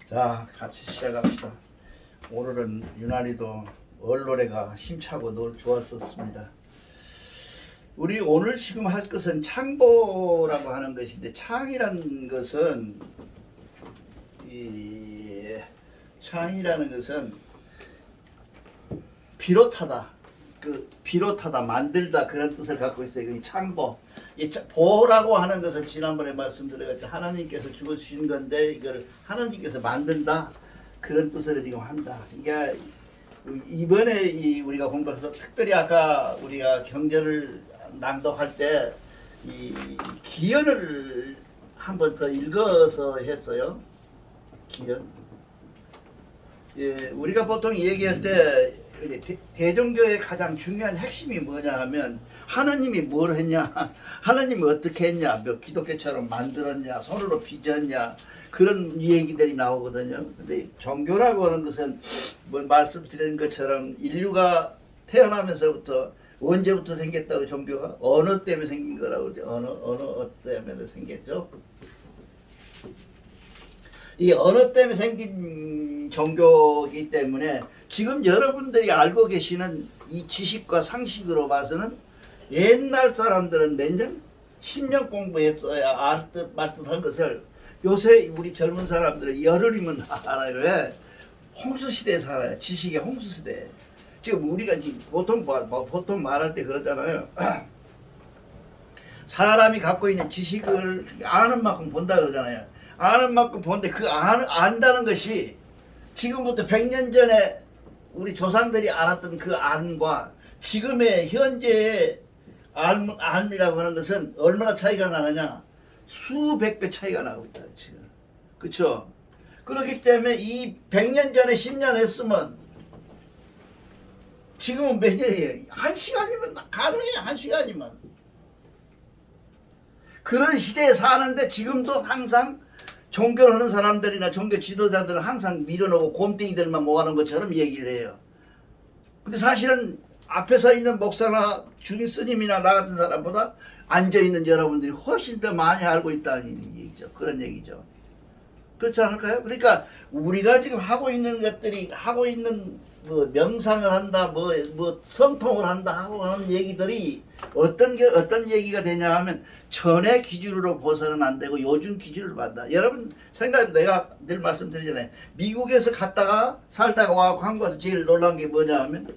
자, 같이 시작합시다. 오늘은 유난히도 얼노래가 힘차고 좋았었습니다. 우리 오늘 지금 할 것은 창보라고 하는 것인데, 창이라는 것은 창이라는 것은 비롯하다, 비롯하다, 만들다, 그런 뜻을 갖고 있어요. 이 창보. 이 보라고 하는 것은 지난번에 말씀드렸죠. 하나님께서 주신 건데 이걸 하나님께서 만든다, 그런 뜻으로 지금 한다. 이게 이번에 우리가 공부해서 특별히 아까 우리가 경전을 낭독할 때 이 기연을 한 번 더 읽어서 했어요. 기연. 예, 우리가 보통 얘기할 때 대종교의 가장 중요한 핵심이 뭐냐 하면, 하나님이 뭘 했냐, 하나님이 어떻게 했냐, 뭐 기독교처럼 만들었냐, 손으로 빚었냐, 그런 얘기들이 나오거든요. 근데 종교라고 하는 것은 뭐 말씀드린 것처럼 인류가 태어나면서부터 언제부터 생겼다고, 종교가 언어 때문에 생긴 거라고 그러죠. 언어 때문에 생겼죠. 이 언어 때문에 생긴 종교이기 때문에 지금 여러분들이 알고 계시는 이 지식과 상식으로 봐서는 옛날 사람들은 몇 년? 10년 공부했어야 알듯 말듯한 것을 요새 우리 젊은 사람들은 열흘이면 알아요. 왜? 홍수시대에 살아요. 지식의 홍수시대. 지금 우리가 지금 보통 말할 때 그러잖아요. 사람이 갖고 있는 지식을 아는 만큼 본다 그러잖아요. 아는 만큼 보는데 그 안다는 것이 지금부터 100년 전에 우리 조상들이 알았던 그 안과 지금의 현재의 안이라고 하는 것은 얼마나 차이가 나느냐? 수백 배 차이가 나고 있다 지금. 그렇죠? 그렇기 때문에 이 100년 전에 10년 했으면 지금은 몇 년이에요? 1시간이면 가능해요. 1시간이면. 그런 시대에 사는데 지금도 항상 종교를 하는 사람들이나 종교 지도자들은 항상 밀어놓고 곰탱이들만 모아놓은 것처럼 얘기를 해요. 근데 사실은 앞에 서 있는 목사나 주임 스님이나 나 같은 사람보다 앉아있는 여러분들이 훨씬 더 많이 알고 있다는 얘기죠. 그런 얘기죠. 그렇지 않을까요? 그러니까 우리가 지금 하고 있는 것들이, 하고 있는 뭐 명상을 한다, 뭐 성통을 한다 하고 하는 얘기들이 어떤 얘기가 되냐 하면, 전의 기준으로 벗어는 안 되고 요즘 기준으로 받다. 여러분 생각해, 내가 늘 말씀드리잖아요. 미국에서 갔다가 살다가 와서 한국 와서 제일 놀란 게 뭐냐 하면,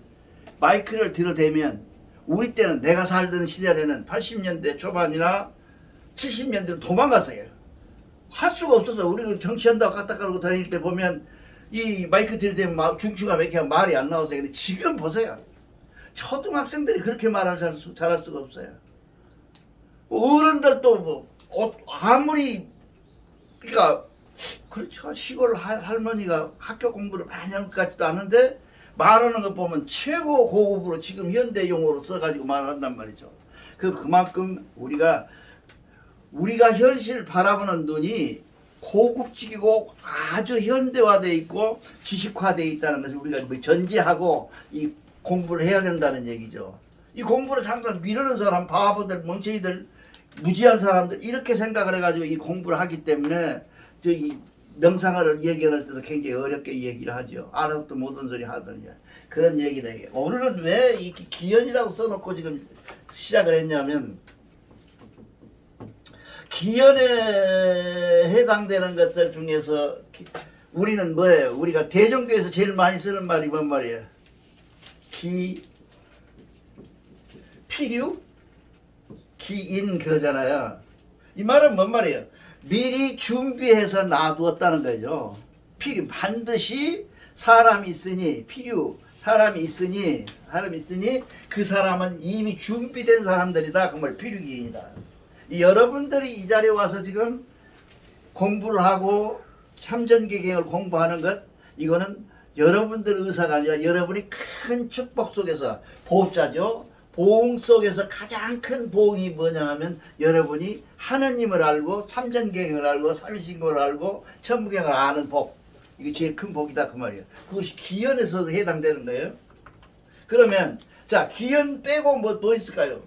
마이크를 들어대면, 우리 때는 내가 살던 시절에는 80년대 초반이나 70년대로 도망갔어요. 할 수가 없어서. 우리 정치한다고 갔다 가고 다닐 때 보면 이 마이크 들이대면 중추가 맥혀 말이 안 나와서. 근데 지금 보세요. 초등학생들이 그렇게 잘할 수가 없어요. 어른들도 아무리, 그러니까 그렇죠. 시골 할머니가 학교 공부를 많이 한 것 같지도 않은데 말하는 거 보면 최고 고급으로 지금 현대 용어로 써가지고 말한단 말이죠. 그만큼 우리가 현실을 바라보는 눈이 고급지고 아주 현대화되어 있고 지식화되어 있다는 것을 우리가 전제하고 이 공부를 해야 된다는 얘기죠. 이 공부를 잠깐 미루는 사람, 바보들, 멍청이들, 무지한 사람들, 이렇게 생각을 해가지고 이 공부를 하기 때문에 저기 명상을 얘기할 때도 굉장히 어렵게 얘기를 하죠. 알아도 모든 소리 하더니 그런 얘기를 해요. 오늘은 왜 이 기연이라고 써놓고 지금 시작을 했냐면, 기연에 해당되는 것들 중에서 우리는 뭐예요? 우리가 대종교에서 제일 많이 쓰는 말이 뭔 말이에요? 필요? 기인 그러잖아요. 이 말은 뭔 말이에요? 미리 준비해서 놔두었다는 거죠. 필요, 반드시 사람이 있으니, 사람이 있으니 그 사람은 이미 준비된 사람들이다. 그 말 필요기인이다. 여러분들이 이 자리에 와서 지금 공부를 하고 참전개경을 공부하는 것, 이거는 여러분들 의사가 아니라 여러분이 큰 축복 속에서, 보호자죠. 보응 속에서 가장 큰 보응이 뭐냐 하면, 여러분이 하느님을 알고 참전개경을 알고 삼위신고를 알고 천부경을 아는 복, 이게 제일 큰 복이다 그 말이에요. 그것이 기연에서 해당되는 거예요. 그러면 자, 기연 빼고 뭐 있을까요?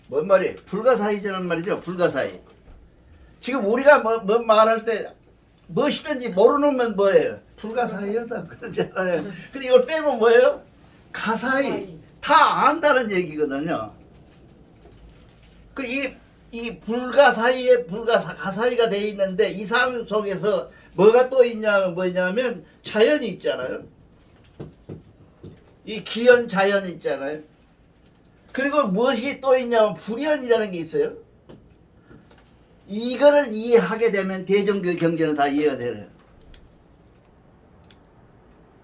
뭔 말이에요? 불가사의라는 말이죠. 불가사의. 지금 우리가 뭐 말할 때 무엇이든지 모르는 뭐예요? 불가사의하다 그러잖아요. 근데 이걸 빼면 뭐예요? 가사의. 다 안다는 얘기거든요. 이 불가사의에 가사의가 되어 있는데 이 삶 속에서 뭐가 또 있냐면 뭐냐면 자연이 있잖아요. 이 기현 자연이 있잖아요. 그리고 무엇이 또 있냐면 불현이라는 게 있어요. 이거를 이해하게 되면 대종교 경제는 다 이해가 되네요.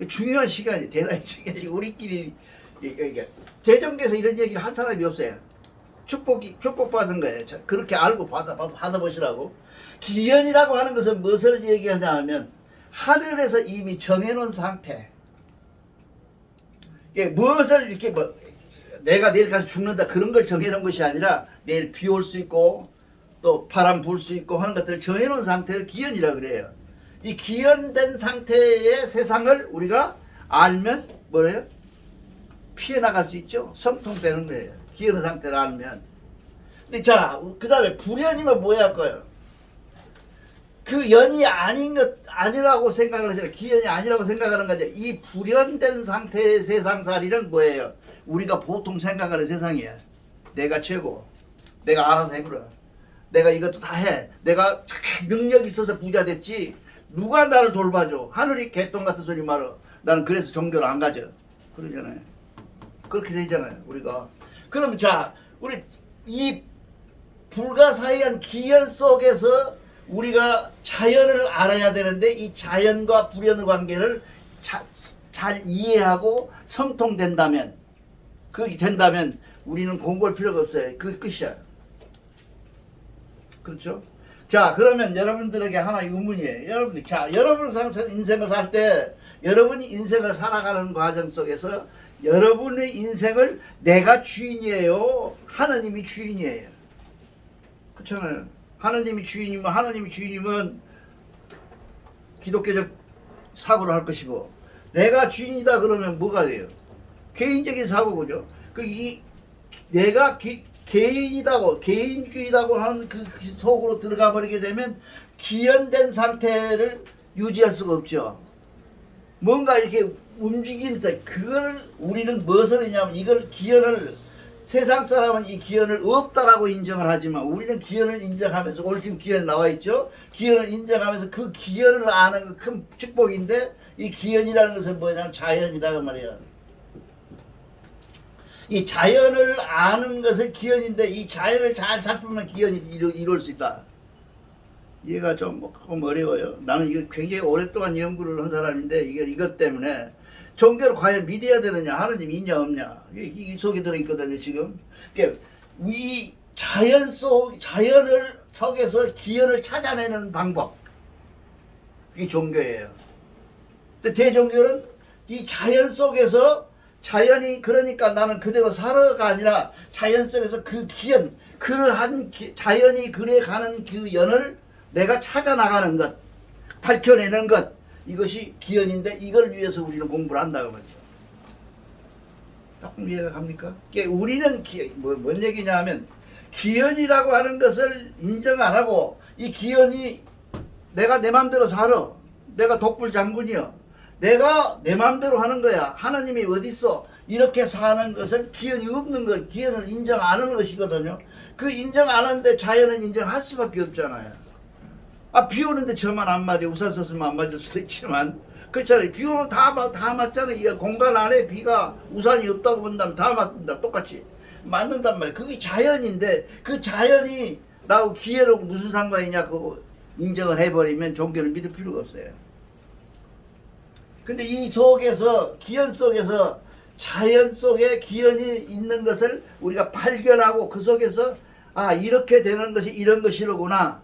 중요한 시간이 대단히 중요하지. 우리끼리 대종교에서 이런 얘기를 한 사람이 없어요. 축복받은 거예요. 그렇게 알고 받아보시라고. 기현이라고 하는 것은 무엇을 얘기하냐 하면 하늘에서 이미 정해놓은 상태. 무엇을 이렇게 내가 내일 가서 죽는다 그런 걸 정해놓은 것이 아니라 내일 비 올 수 있고 또 바람 불 수 있고 하는 것들을 정해놓은 상태를 기현이라고 그래요. 이 기현된 상태의 세상을 우리가 알면 뭐래요? 피해 나갈 수 있죠. 성통되는 거예요. 기현 상태를 알면. 근데 자, 그 다음에 불현이면 뭐야 할까요? 그 연이 아니라고 생각을 하잖아요. 기현이 아니라고 생각하는 거죠. 이 불현된 상태의 세상살이는 뭐예요? 우리가 보통 생각하는 세상이에요. 내가 최고. 내가 알아서 해보라. 내가 이것도 다 해. 내가 능력이 있어서 부자 됐지. 누가 나를 돌봐줘. 하늘이 개똥 같은 소리 말어. 나는 그래서 종교를 안 가져. 그러잖아요. 그렇게 되잖아요. 우리가. 그럼 자, 우리 이 불가사의한 기현 속에서 우리가 자연을 알아야 되는데 이 자연과 불현의 관계를 잘 이해하고 성통된다면 그게 된다면 우리는 공부할 필요가 없어요. 그 끝이야. 그렇죠? 자, 그러면 여러분들에게 하나 의문이에요. 여러분 인생을 살 때 여러분이 인생을 살아가는 과정 속에서 여러분의 인생을 내가 주인이에요? 하나님이 주인이에요? 그렇잖아요. 하나님이 주인이면 기독교적 사고를 할 것이고 내가 주인이다 그러면 뭐가 돼요? 개인적인 사고군요. 내가 개인주의라고 하는 그 속으로 들어가 버리게 되면 기현된 상태를 유지할 수가 없죠. 뭔가 이렇게 움직이는데 그걸 우리는 무엇을 했냐면 이걸 기현을 세상 사람은 이 기현을 없다라고 인정을 하지만 우리는 기현을 인정하면서 오늘 지금 기현 나와 있죠. 기현을 인정하면서 그 기현을 아는 큰 축복인데 이 기현이라는 것은 뭐냐면 자연이다 그 말이야. 이 자연을 아는 것은 기현인데 이 자연을 잘 살피면 기현이 이룰 수 있다. 이해가 좀 어려워요. 나는 이거 굉장히 오랫동안 연구를 한 사람인데 이것 때문에 종교를 과연 믿어야 되느냐 하나님 있냐 없냐 이 속에 들어있거든요 지금. 이 자연을 속에서 기현을 찾아내는 방법 그게 종교예요. 근데 대종교는 이 자연 속에서 자연이 그러니까 나는 그대로 살아가 아니라 자연 속에서 그 기현 그러한 자연이 그래가는 그 연을 내가 찾아나가는 것 밝혀내는 것 이것이 기현인데 이걸 위해서 우리는 공부를 한다고 말이죠. 조금 이해가 갑니까? 우리는 뭔 얘기냐 하면 기현이라고 하는 것을 인정 안 하고 이 기현이 내가 내 맘대로 살아. 내가 독불 장군이여. 내가 내 맘대로 하는 거야. 하나님이 어딨어? 이렇게 사는 것은 기현이 없는 것, 기현을 인정 안 하는 것이거든요. 그 인정 안 하는데 자연은 인정할 수밖에 없잖아요. 비 오는데 저만 안 맞아. 우산 썼으면 안 맞을 수도 있지만. 그렇잖아요. 비 오면 다 맞잖아요. 이 공간 안에 비가 우산이 없다고 본다면 다 맞는다. 똑같이. 맞는단 말이에요. 그게 자연인데 그 자연이 나하고 기회로 무슨 상관이냐 그거 인정을 해버리면 종교를 믿을 필요가 없어요. 근데 이 속에서 기현 속에서 자연 속에 기현이 있는 것을 우리가 발견하고 그 속에서 이렇게 되는 것이 이런 것이로구나.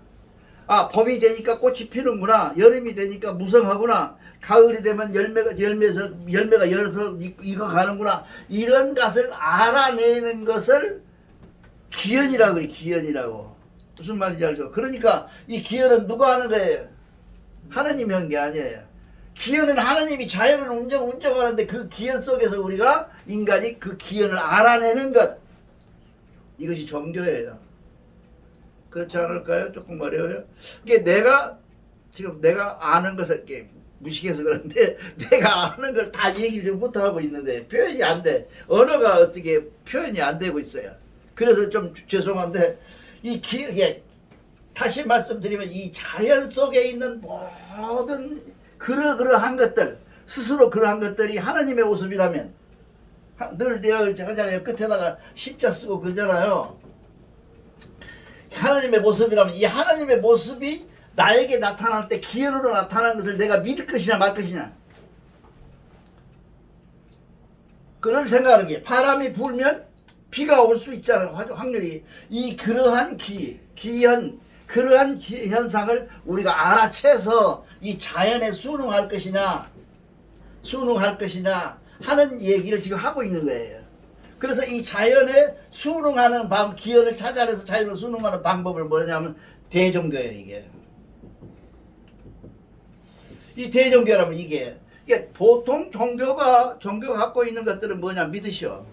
봄이 되니까 꽃이 피는구나. 여름이 되니까 무성하구나. 가을이 되면 열매가 열어서 익어가는구나. 이런 것을 알아내는 것을 기현이라고 그래. 기현이라고. 무슨 말인지 알죠? 그러니까 이 기현은 누가 하는 거예요? 하나님이 한 게 아니에요. 기현은 하나님이 자연을 운정하는데 그 기현 속에서 우리가 인간이 그 기현을 알아내는 것 이것이 종교예요. 그렇지 않을까요? 조금 어려워요. 이게 내가 지금 내가 아는 것을 이렇게 무식해서 그런데 내가 아는 걸 다 얘기를 좀 못하고 있는데 표현이 안 돼. 언어가 어떻게 표현이 안 되고 있어요. 그래서 좀 죄송한데 이게 다시 말씀드리면 이 자연 속에 있는 모든 그러한 것들 스스로 그러한 것들이 하나님의 모습이라면 늘 내가 하잖아요. 끝에다가 시자 쓰고 그러잖아요. 하나님의 모습이라면 이 하나님의 모습이 나에게 나타날 때 기현으로 나타난 것을 내가 믿을 것이냐 말 것이냐 그걸 생각하는 게 바람이 불면 비가 올 수 있잖아요. 확률이 그러한 그러한 현상을 우리가 알아채서 이 자연에 순응할 것이냐 하는 얘기를 지금 하고 있는 거예요. 그래서 이 자연에 순응하는 기현을 찾아내서 자연을 순응하는 방법을 뭐냐면 대종교예요. 이 대종교라면 이게 보통 종교가 갖고 있는 것들은 뭐냐 믿으시오.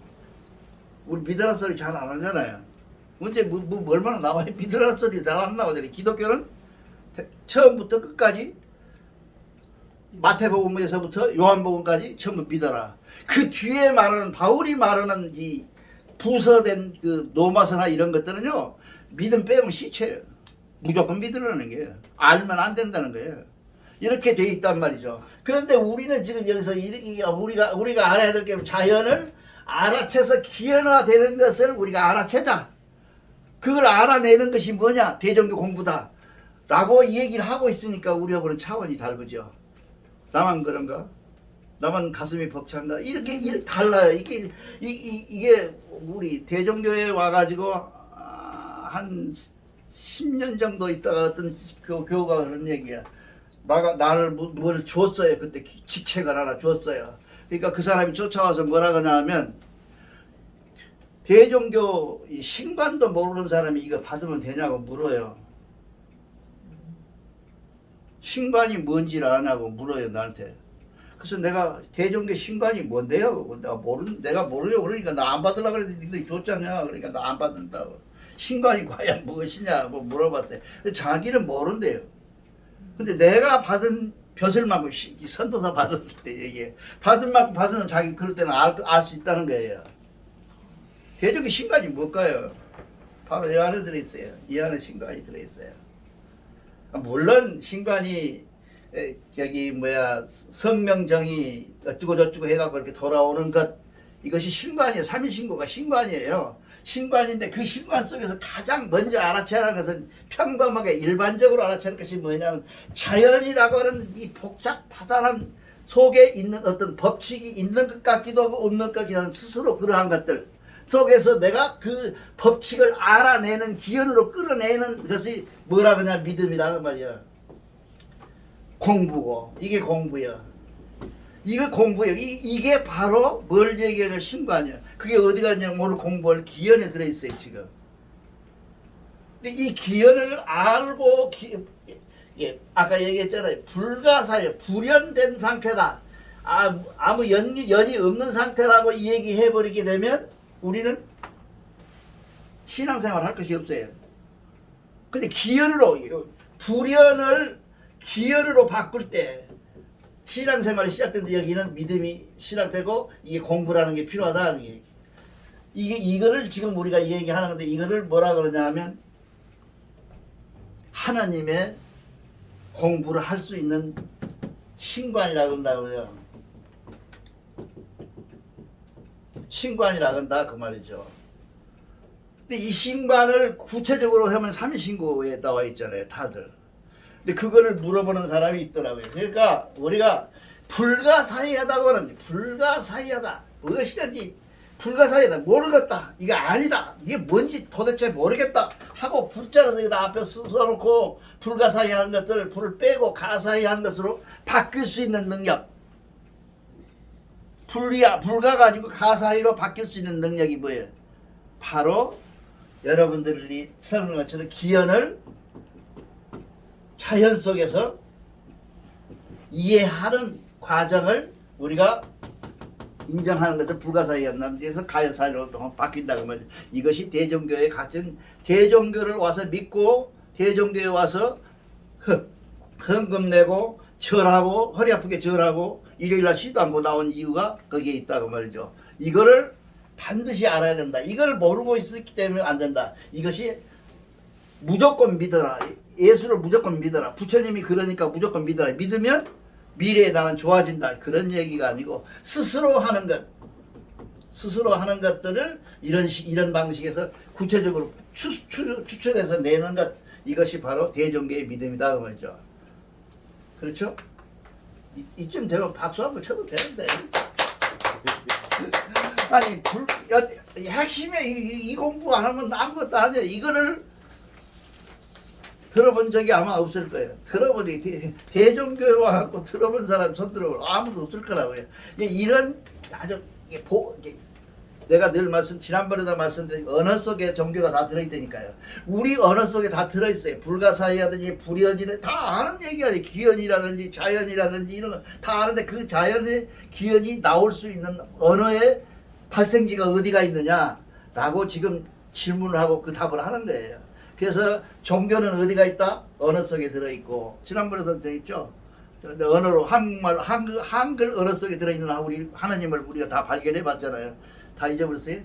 우리 믿으라 소리 잘 안 하잖아요. 언제 얼마나 나와요? 믿으라 소리 잘 안 나오잖아요. 기독교는 처음부터 끝까지 마태복음에서부터 요한복음까지 전부 믿어라. 그 뒤에 말하는 바울이 말하는 이 부서된 그 노마서나 이런 것들은요 믿음 빼면 시체예요. 무조건 믿으라는 거예요. 알면 안 된다는 거예요. 이렇게 돼 있단 말이죠. 그런데 우리는 지금 여기서 우리가 알아야 될 게 자연을 알아채서 기현화되는 것을 우리가 알아채자. 그걸 알아내는 것이 뭐냐? 대종교 공부다. 라고 얘기를 하고 있으니까 우리하고는 차원이 다르죠. 나만 그런가? 나만 가슴이 벅찬가? 이렇게 달라요. 이게 우리 대종교에 와가지고 한 10년 정도 있다가 어떤 교우가 그런 얘기야. 나를 뭘 줬어요. 그때 직책을 하나 줬어요. 그러니까 그 사람이 쫓아와서 뭐라 그러냐면 대종교 신관도 모르는 사람이 이거 받으면 되냐고 물어요. 신관이 뭔지를 아냐고 물어요 나한테. 그래서 내가 대종교 신관이 뭔데요? 내가 모르려고 그러니까 나 안 받으려고 그랬더니 니들이 줬잖아. 그러니까 나 안 받는다고. 신관이 과연 무엇이냐고 물어봤어요. 자기는 모른대요. 근데 내가 받은 벼슬만큼 선도사 받았을 때 얘기해. 받은 만큼 받으면 자기 그럴 때는 알 수 있다는 거예요. 대종교 신관이 뭘까요? 바로 이 안에 들어있어요. 이 안에 신관이 들어있어요. 물론 신관이 성명정이 어쩌고 저쩌고 해갖고 이렇게 돌아오는 것 이것이 신관이에요. 삼위신고가 신관이에요. 신관인데 그 신관 속에서 가장 먼저 알아채야 하는 것은 평범하게 일반적으로 알아채는 것이 뭐냐면 자연이라고 하는 이 복잡하다는 속에 있는 어떤 법칙이 있는 것 같기도 하고 없는 것 같기도 하는 스스로 그러한 것들 속에서 내가 그 법칙을 알아내는 기현으로 끌어내는 것이 뭐라 그러냐 믿음이다 그 말이야. 공부고 이게 공부야. 이거 공부예요. 이게 바로 뭘 얘기하냐 신관이야. 그게 어디 갔냐면 오늘 공부할 기현에 들어있어요 지금. 근데 이 기현을 알고 아까 얘기했잖아요. 불가사예요. 불연된 상태다. 아무 연이 없는 상태라고 얘기해버리게 되면 우리는 신앙생활 할 것이 없어요. 근데 불연을 기현으로 바꿀 때 신앙생활이 시작된데 여기는 믿음이 시작되고 이게 공부라는 게 필요하다. 이거를 지금 우리가 얘기하는 건데 이거를 뭐라 그러냐 하면 하나님의 공부를 할 수 있는 신관이라고 한다고요. 신관이라고 한다 그 말이죠. 근데 이 신관을 구체적으로 하면 삼위신고에 나와 있잖아요 다들. 근데 그거를 물어보는 사람이 있더라고요. 그러니까 우리가 불가사의하다고 하는 불가사의하다 무엇이든지 불가사의하다 모르겠다 이게 아니다 이게 뭔지 도대체 모르겠다 하고 불자를 여기다 앞에 써놓고 불가사의한 것들을 불을 빼고 가사의한 것으로 바뀔 수 있는 능력 불가 가지고 가사의로 바뀔 수 있는 능력이 뭐예요? 바로 여러분들이 설명한 것처럼 기현을 자연 속에서 이해하는 과정을 우리가 인정하는 것은 불가사의였는데서 가열사회로 동안 바뀐다고 말이죠. 이것이 대종교의 가정, 대종교를 와서 믿고 대종교에 와서 헌금 내고 절하고 허리 아프게 절하고 일요일날 쉬도 않고 나온 이유가 거기에 있다고 말이죠. 이거를 반드시 알아야 된다. 이걸 모르고 있었기 때문에 안 된다. 이것이 무조건 믿어라. 예수를 무조건 믿어라. 부처님이 그러니까 무조건 믿어라. 믿으면 미래에 나는 좋아진다. 그런 얘기가 아니고 스스로 하는 것, 스스로 하는 것들을 이런 방식에서 구체적으로 추천해서 내는 것, 이것이 바로 대종교의 믿음이다 그 말이죠. 그렇죠? 이쯤 되면 박수 한번 쳐도 되는데. 아니 핵심에 이 공부 안 하면 아무것도 아니야. 이거를 들어본 적이 아마 없을 거예요. 들어보니 대종교에 와갖고 들어본 사람 손 들어볼 아무도 없을 거라고요. 이런 아주 내가 늘 지난번에도 말씀드린 언어 속에 종교가 다 들어있다니까요. 우리 언어 속에 다 들어있어요. 불가사의하든지 불연이든 다 아는 얘기 아니에요. 기연이라든지 자연이라든지 이런 거 다 아는데 그 자연의 기연이 나올 수 있는 언어의 발생지가 어디가 있느냐라고 지금 질문을 하고 그 답을 하는 거예요. 그래서 종교는 어디가 있다? 언어 속에 들어있고, 지난번에도 들어있죠. 언어로 한국말 한글 언어 속에 들어있는 우리 하나님을 우리가 다 발견해 봤잖아요. 다 잊어버렸어요.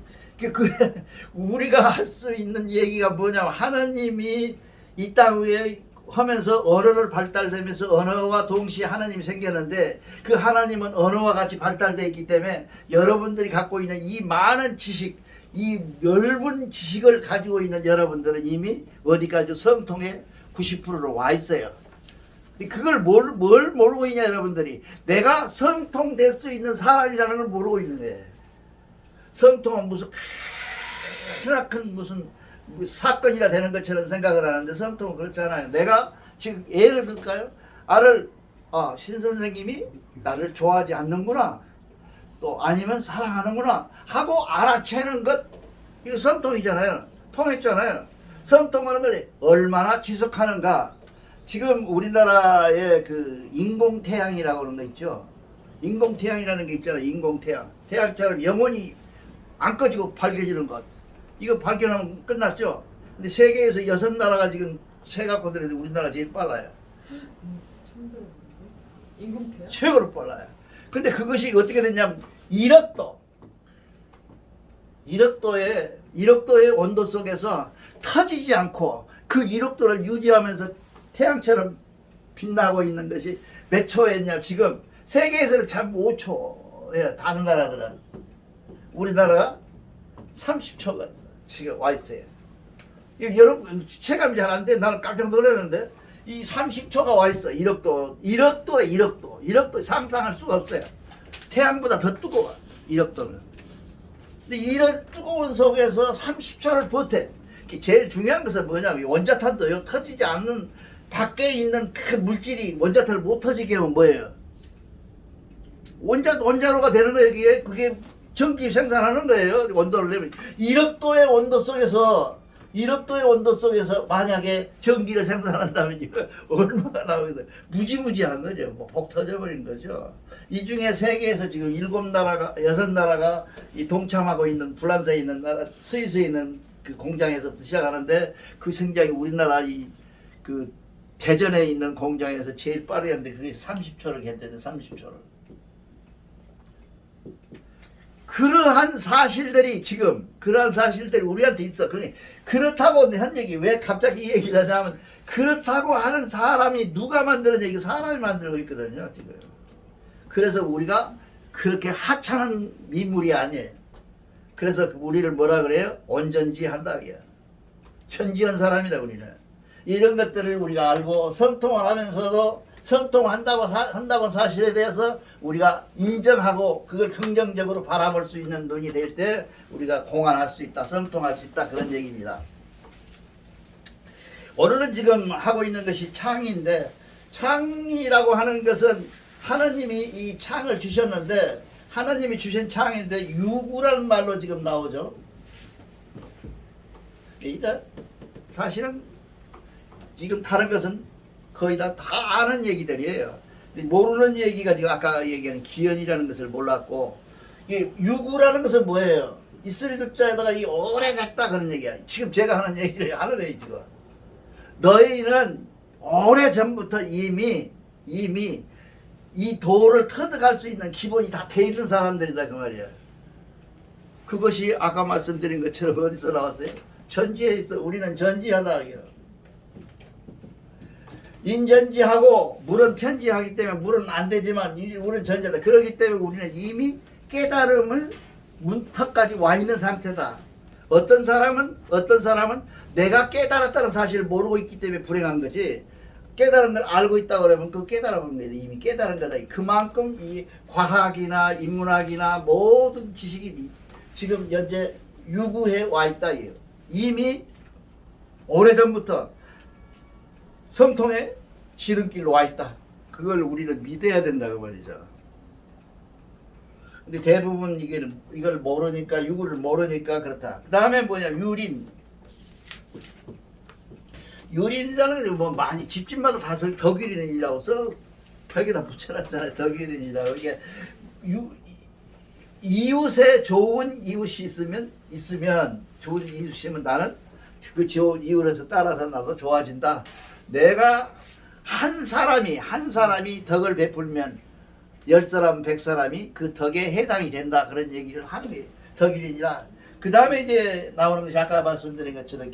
우리가 할 수 있는 얘기가 뭐냐면 하나님이 이 땅 위에 하면서 언어를 발달되면서 언어와 동시에 하나님이 생겼는데 그 하나님은 언어와 같이 발달되어 있기 때문에 여러분들이 갖고 있는 이 많은 지식, 이 넓은 지식을 가지고 있는 여러분들은 이미 어디까지 성통의 90%로 와 있어요. 그걸 뭘 모르고 있냐 여러분들이. 내가 성통될 수 있는 사람이라는 걸 모르고 있는 거예요. 성통은 무슨 크나큰 무슨 사건이라 되는 것처럼 생각을 하는데 성통은 그렇지 않아요. 내가 지금 예를 들까요? 신 선생님이 나를 좋아하지 않는구나, 또 아니면 사랑하는구나 하고 알아채는 것, 이거 성통이잖아요. 통했잖아요. 성통하는 것이 얼마나 지속하는가. 지금 우리나라의 그 인공태양이라고 하는 거 있죠. 인공태양이라는 게 있잖아요. 인공태양. 태양처럼 영원히 안 꺼지고 밝혀지는 것. 이거 발견하면 끝났죠. 근데 세계에서 6나라가 지금 세갖고 들어도 우리나라가 제일 빨라요. 인공태양? 최고로 빨라요. 근데 그것이 어떻게 됐냐면 1억도의 온도 속에서 터지지 않고 그 1억도를 유지하면서 태양처럼 빛나고 있는 것이 몇 초였냐. 지금 세계에서는 참 5초예요. 다른 나라들은. 우리나라가 30초가 지금 와 있어요. 여러분 체감이 잘 안 돼. 나는 깜짝 놀랐는데 이 30초가 와 있어. 1억도 상상할 수가 없어요. 태양보다 더 뜨거워. 1억도는. 근데 이런 뜨거운 속에서 30초를 버텨. 제일 중요한 것은 뭐냐면 원자탄도요, 터지지 않는 밖에 있는 큰 물질이 원자탄을 못 터지게 하면 뭐예요? 원자로가 되는 거예요. 그게 전기 생산하는 거예요. 온도를 내면 1억도의 온도 속에서 만약에 전기를 생산한다면 얼마나 나오겠어요? 무지무지한 거죠. 뭐 복 터져버린 거죠. 이 중에 세계에서 지금 7나라가 6나라가 이 동참하고 있는 프랑스에 있는 나라, 스위스에 있는 그 공장에서부터 시작하는데 그 생장이 우리나라 그 대전에 있는 공장에서 제일 빠르는데 그게 30초를 했대요. 30초를. 그러한 사실들이 우리한테 있어. 그렇다고 한 얘기, 왜 갑자기 이 얘기를 하냐면, 그렇다고 하는 사람이 누가 만드는 얘기, 사람이 만들고 있거든요, 지금. 그래서 우리가 그렇게 하찮은 미물이 아니에요. 그래서 우리를 뭐라 그래요? 온전지 한다, 이게. 천지연 사람이다, 우리는. 이런 것들을 우리가 알고 성통을 하면서도 성통한다고 사실에 대해서 우리가 인정하고 그걸 긍정적으로 바라볼 수 있는 눈이 될 때 우리가 공안할 수 있다, 성통할 수 있다, 그런 얘기입니다. 오늘은 지금 하고 있는 것이 창인데, 창이라고 하는 것은 하나님이 이 창을 주셨는데, 하나님이 주신 창인데 유구라는 말로 지금 나오죠. 일단 사실은 지금 다른 것은 거의 다 아는 얘기들이에요. 모르는 얘기가 지금 아까 얘기한 기연이라는 것을 몰랐고, 이 유구라는 것은 뭐예요? 있을 글자에다가 이 오래됐다 그런 얘기야. 지금 제가 하는 얘기를 하는 거예요 지금. 너희는 오래전부터 이미 이 도를 터득할 수 있는 기본이 다 돼 있는 사람들이다 그 말이야. 그것이 아까 말씀드린 것처럼 어디서 나왔어요? 전지에 있어. 우리는 전지하다. 인전지하고 물은 편지하기 때문에 물은 안 되지만 우리는 전지하다. 그렇기 때문에 우리는 이미 깨달음을 문턱까지 와 있는 상태다. 어떤 사람은 내가 깨달았다는 사실을 모르고 있기 때문에 불행한 거지. 깨달은 걸 알고 있다 그러면 그 깨달은 게 이미 깨달은 거다. 그만큼 이 과학이나 인문학이나 모든 지식이 지금 현재 유구해 와 있다. 이미 오래전부터 성통의 지름길로 와 있다. 그걸 우리는 믿어야 된다고 말이죠. 근데 대부분 이걸 모르니까, 유구를 모르니까 그렇다. 그 다음에 뭐냐, 유린이라는 게 뭐 많이 집집마다 다 덕유린이라고 써 벽에다 붙여놨잖아요. 덕유린이라고. 이게 이웃에 좋은 이웃이 있으면 좋은 이웃이 있으면 나는 그 좋은 이웃에서 따라서 나도 좋아진다. 내가 한 사람이 덕을 베풀면 10사람 100사람이 그 덕에 해당이 된다. 그런 얘기를 하는 게 덕일이라. 그 다음에 이제 나오는 것이 아까 말씀드린 것처럼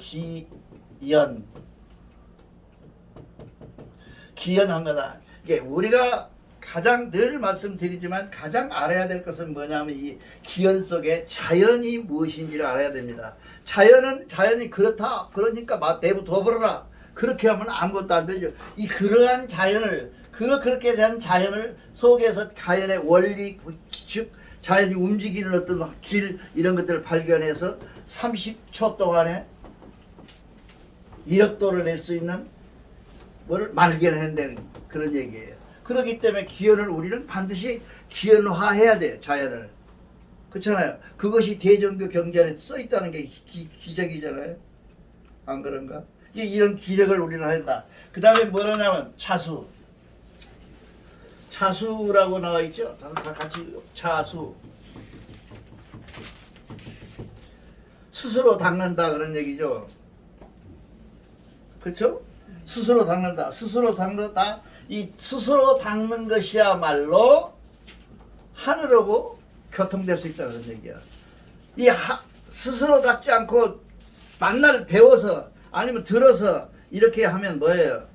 기연한 거다. 이게 우리가 가장 늘 말씀드리지만 가장 알아야 될 것은 뭐냐면 이 기연 속에 자연이 무엇인지를 알아야 됩니다. 자연이 그렇다. 그러니까 내부 둬버려라. 그렇게 하면 아무것도 안 되죠. 이 그러한 자연을 그렇게 된 자연을 속에서 자연의 원리, 기축, 자연이 움직이는 어떤 길 이런 것들을 발견해서 30초 동안에 1억도를 낼 수 있는 뭘 발견한다는 그런 얘기예요. 그렇기 때문에 기연을 우리는 반드시 기연화해야 돼요. 자연을. 그렇잖아요. 그것이 대종교 경전에 써 있다는 게 기적이잖아요. 안 그런가? 이런 기적을 우리는 한다. 그 다음에 뭐냐면 차수라고 나와 있죠. 다 같이 차수. 스스로 닦는다 그런 얘기죠. 그렇죠? 스스로 닦는다. 이 스스로 닦는 것이야말로 하늘하고 교통될 수 있다 그런 얘기야. 스스로 닦지 않고 만날 배워서 아니면 들어서 이렇게 하면 뭐예요?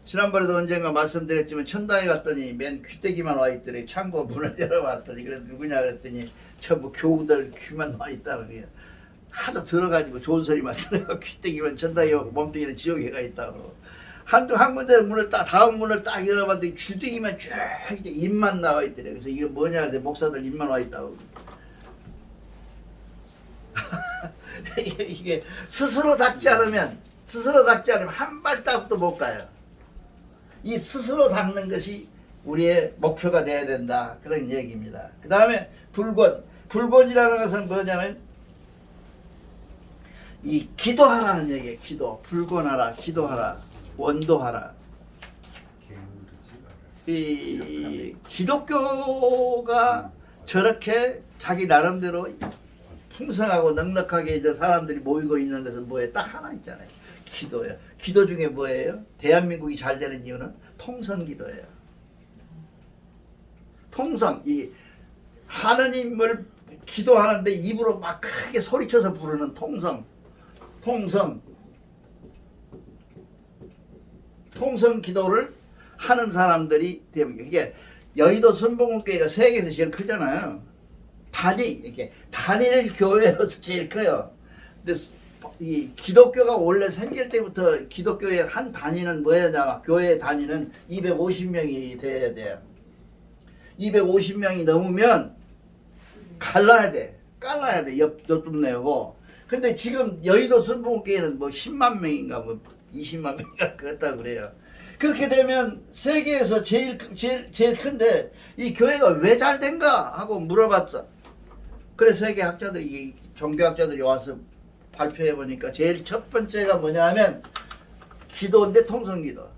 지난번에도 언젠가 말씀드렸지만 천당에 갔더니 맨 귀때기만 와 있더니 창고 문을 열어봤더니 그래서 누구냐 그랬더니 전부 교우들 귀만 와 있다는 거예요. 하도 들어가지고 좋은 소리만 들어가 귀때기만 천당에 오고 몸뚱이는 지옥에 가 있다고. 한 군데 문을 다음 문을 딱 열어봤더니 귀때기만 쫙 이제 입만 나와 있더래. 그래서 이게 뭐냐 그랬더니 목사들 입만 와 있다고. 이게 스스로 닦지 않으면 한 발짝도 못 가요. 이 스스로 닦는 것이 우리의 목표가 돼야 된다. 그런 얘기입니다. 그 다음에 불곤이라는 것은 뭐냐면 이 기도하라는 얘기예요. 불곤하라, 기도하라, 원도하라. 이 기독교가 저렇게 자기 나름대로 풍성하고 넉넉하게 이제 사람들이 모이고 있는 것은 뭐예요? 딱 하나 있잖아요. 기도예요. 기도 중에 뭐예요? 대한민국이 잘 되는 이유는 통성기도예요. 통성, 이 하느님을 기도하는데 입으로 막 크게 소리쳐서 부르는 통성 기도를 하는 사람들이 대부분. 이게 여의도 순복음교회가 세계에서 제일 크잖아요. 단일 교회로서 제일 커요. 근데 이 기독교가 원래 생길 때부터 기독교의 한 단위는 뭐였냐? 교회 단위는 250명이 돼야 돼요. 250명이 넘으면 깔라야 돼. 옆 내고. 근데 지금 여의도 순복음교회는 뭐 10만 명인가 뭐 20만 명인가 그랬다고 그래요. 그렇게 되면 세계에서 제일 큰데 이 교회가 왜 잘 된가 하고 물어봤어. 그래서 세계 학자들이 종교학자들이 와서 발표해 보니까 제일 첫 번째가 뭐냐면 기도인데 통성기도.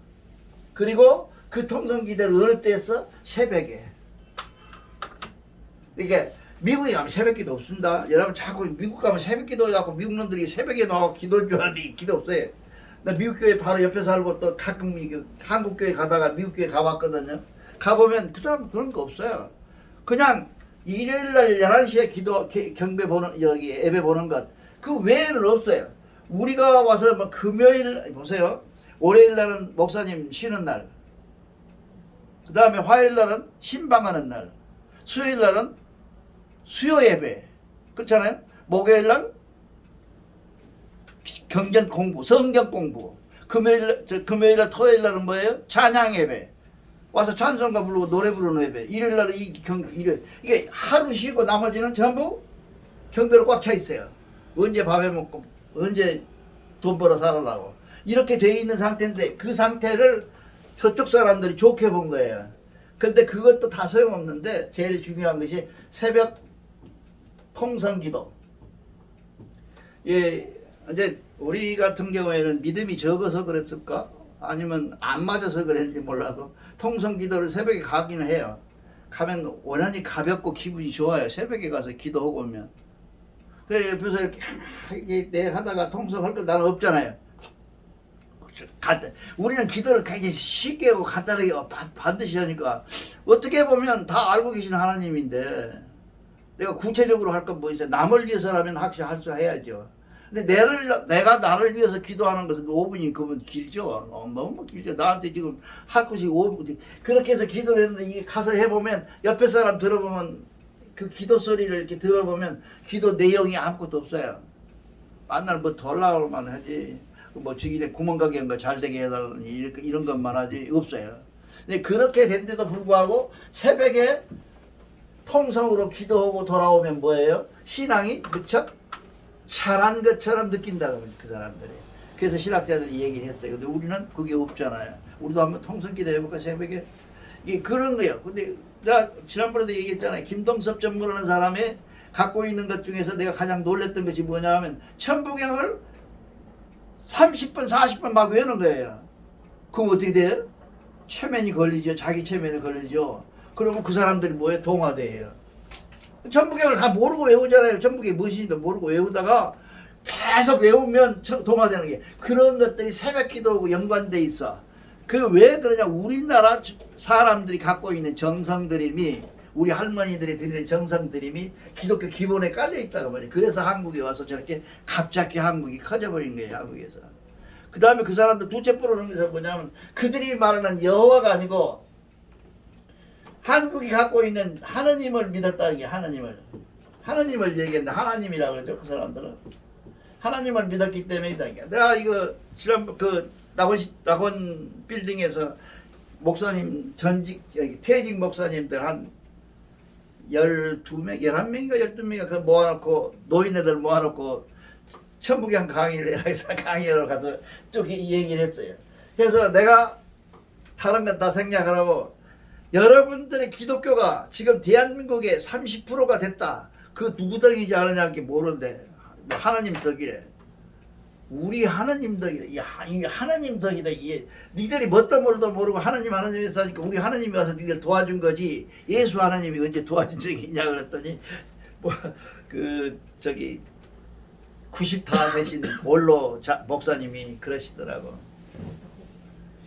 그리고 그 통성기도를 어느 때에서 새벽에. 이게 미국에 가면 새벽기도 없습니다. 여러분 자꾸 미국 가면 새벽기도 해갖고 미국 놈들이 새벽에 나와 기도할 줄 아는데 기도 없어요. 나 미국 교회 바로 옆에 살고 또 가끔 한국 교회 가다가 미국 교회 가봤거든요. 가보면 그 사람 그런 거 없어요. 그냥 일요일날 11시에 기도 경배 보는 여기 예배 보는 것 그 외에는 없어요. 우리가 와서 뭐 금요일 보세요. 월요일 날은 목사님 쉬는 날. 그 다음에 화요일 날은 신방하는 날. 수요일 날은 수요 예배. 그렇잖아요. 목요일 날 경전 공부, 성경 공부. 금요일 날 토요일 날은 뭐예요? 찬양 예배. 와서 찬송가 부르고 노래 부르는 예배. 일요일 날은 이게 하루 쉬고 나머지는 전부 경배로 꽉 차 있어요. 언제 밥해 먹고 언제 돈 벌어 살아라고. 이렇게 돼 있는 상태인데 그 상태를 저쪽 사람들이 좋게 본 거예요. 근데 그것도 다 소용없는데 제일 중요한 것이 새벽 통성기도. 예, 이제 우리 같은 경우에는 믿음이 적어서 그랬을까? 아니면 안 맞아서 그랬는지 몰라도 통성기도를 새벽에 가기는 해요. 가면 원한이 가볍고 기분이 좋아요. 새벽에 가서 기도하고 오면. 그래 옆에서 이렇게 내 하다가 통성할 거 나는 없잖아요. 우리는 기도를 굉장히 쉽게 하고 간단하게 반드시 하니까 어떻게 보면 다 알고 계신 하나님인데 내가 구체적으로 할 건 뭐 있어요? 남을 위해서라면 확실히 할 수 해야죠. 근데 내가 나를 위해서 기도하는 것은 5분이 그분 길죠. 너무 길죠. 나한테 지금 할 것이 5분. 그렇게 해서 기도를 했는데 이게 가서 해보면 옆에 사람 들어보면 그 기도 소리를 이렇게 들어보면 기도 내용이 아무것도 없어요. 만날 뭐 덜 나올만 하지. 뭐 저기네 구멍 가게 한 거 잘 되게 해달라니 이런 것만 하지 없어요. 근데 그렇게 된데도 불구하고 새벽에 통성으로 기도하고 돌아오면 뭐예요? 신앙이 무척 잘한 것처럼 느낀다고 그 사람들이. 그래서 신학자들이 얘기를 했어요. 근데 우리는 그게 없잖아요. 우리도 한번 통성 기도 해볼까 새벽에? 이게 그런 거예요. 근데 내가 지난번에도 얘기했잖아요. 김동섭 전문하는 사람이 갖고 있는 것 중에서 내가 가장 놀랬던 것이 뭐냐 하면 천부경을 30분 40분 막 외우는 거예요. 그럼 어떻게 돼요? 체면이 걸리죠. 자기 체면이 걸리죠. 그러면 그 사람들이 뭐예요? 동화돼요. 천부경을 다 모르고 외우잖아요. 천부경이 무엇인지도 모르고 외우다가 계속 외우면 동화되는 게 그런 것들이 새벽 기도하고 연관돼 있어. 그 왜 그러냐? 우리나라 사람들이 갖고 있는 정성들임이 우리 할머니들이 드리는 정성들임이 기독교 기본에 깔려 있다고 말이에요. 그래서 한국에 와서 저렇게 갑자기 한국이 커져버린 거예요. 한국에서. 그 다음에 그 사람들 두째 부르는 것은 뭐냐면 그들이 말하는 여호와가 아니고 한국이 갖고 있는 하느님을 믿었다는 게 하느님을 얘기했는데 하나님이라고 그러죠. 그 사람들은 하나님을 믿었기 때문이다. 내가 이거 지난번 그 낙원 빌딩에서 목사님 퇴직 목사님들 한 12명, 11명인가 12명인가 그 모아놓고 노인네들 모아놓고 천부경 강의를 해서 강의하러 가서 쭉 얘기를 했어요. 그래서 내가 다른 건 다 생략하라고 여러분들의 기독교가 지금 대한민국의 30%가 됐다. 그 누구 덕이지 않느냐 게 모르는데 하나님 덕이래. 우리 하나님 덕이래. 이 하나님 덕이다. 이게 니들이 뭣도 모르고 하나님에서 하니까 우리 하나님이 와서 니들 도와준 거지. 예수 하나님이 언제 도와준 적이 있냐 그랬더니 뭐 그 저기 90다 되신 원로 목사님이 그러시더라고.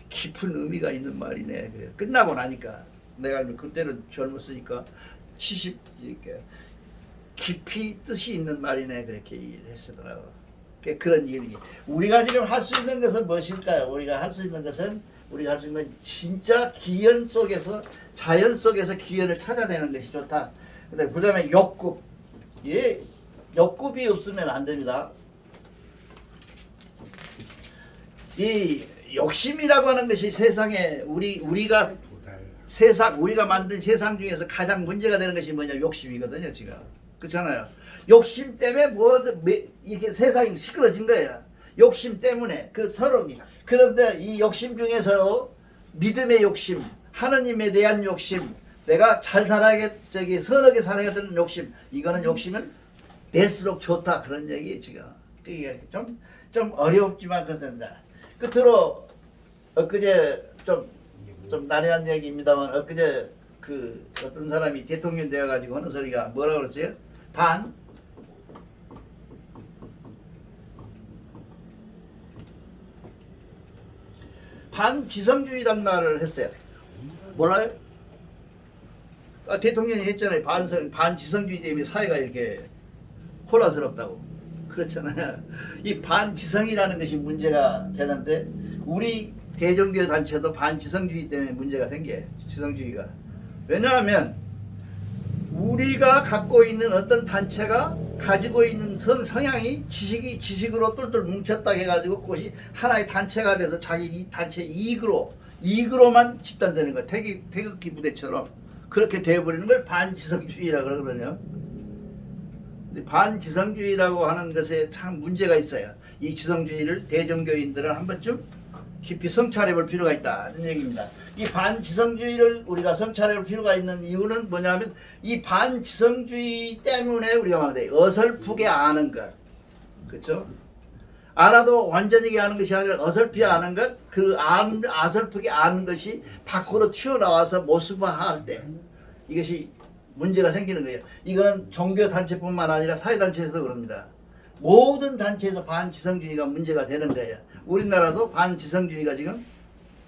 깊은 의미가 있는 말이네. 그래. 끝나고 나니까 내가 그때는 젊었으니까 70 이렇게 깊이 뜻이 있는 말이네. 그렇게 얘기를 했더라고. 그런 얘기. 우리가 지금 할 수 있는 것은 무엇일까요? 우리가 할 수 있는 것은 진짜 기연 속에서 자연 속에서 기연을 찾아내는 것이 좋다. 근데 그다음에 욕굽. 예, 욕굽이 없으면 안 됩니다. 이 욕심이라고 하는 것이 세상에 우리가 만든 세상 중에서 가장 문제가 되는 것이 뭐냐? 욕심이거든요, 지금. 그렇잖아요. 욕심 때문에 이렇게 세상이 시끄러진 거예요. 욕심 때문에 서로. 그런데 이 욕심 중에서도 믿음의 욕심, 하느님에 대한 욕심, 내가 잘 선하게 살아야되는 욕심, 이거는 욕심을 낼수록 좋다. 그런 얘기 지금. 그게 좀 어렵지만 그렇습니다. 끝으로 엊그제 좀 난해한 얘기입니다만 엊그제 그 어떤 사람이 대통령 되어가지고 하는 소리가 뭐라 그랬어요? 반지성주의란 말을 했어요. 몰라요? 대통령이 했잖아요. 반지성주의 때문에 사회가 이렇게 혼란스럽다고. 그렇잖아요. 이 반지성이라는 것이 문제가 되는데 우리 대종교 단체도 반지성주의 때문에 문제가 생겨요. 지성주의가. 왜냐하면 우리가 갖고 있는 어떤 단체가 가지고 있는 성향이 지식으로 똘똘 뭉쳤다 해가지고 그것이 하나의 단체가 돼서 자기 이 단체 이익으로만 집단되는 거예요. 태극기 부대처럼 그렇게 되어버리는 걸 반지성주의라고 그러거든요. 근데 반지성주의라고 하는 것에 참 문제가 있어요. 이 지성주의를 대종교인들은 한 번쯤 깊이 성찰해 볼 필요가 있다 이런 얘기입니다. 이 반지성주의를 우리가 성찰해 볼 필요가 있는 이유는 뭐냐면 이 반지성주의 때문에 우리가 말하는 어설프게 아는 것, 그렇죠? 알아도 완전히 아는 것이 아니라 어설프게 아는 것, 어설프게 아는 것이 밖으로 튀어나와서 모습화할 때 이것이 문제가 생기는 거예요. 이거는 종교 단체뿐만 아니라 사회 단체에서도 그럽니다. 모든 단체에서 반지성주의가 문제가 되는 거예요. 우리나라도 반지성주의가 지금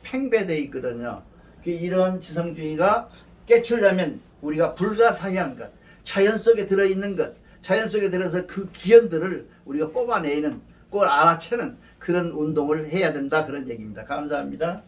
팽배되어 있거든요. 이런 지성주의가 깨치려면 우리가 불가사의한 것, 자연 속에 들어있는 것, 자연 속에 들어서 그 기현들을 우리가 뽑아내는, 그걸 알아채는 그런 운동을 해야 된다 그런 얘기입니다. 감사합니다.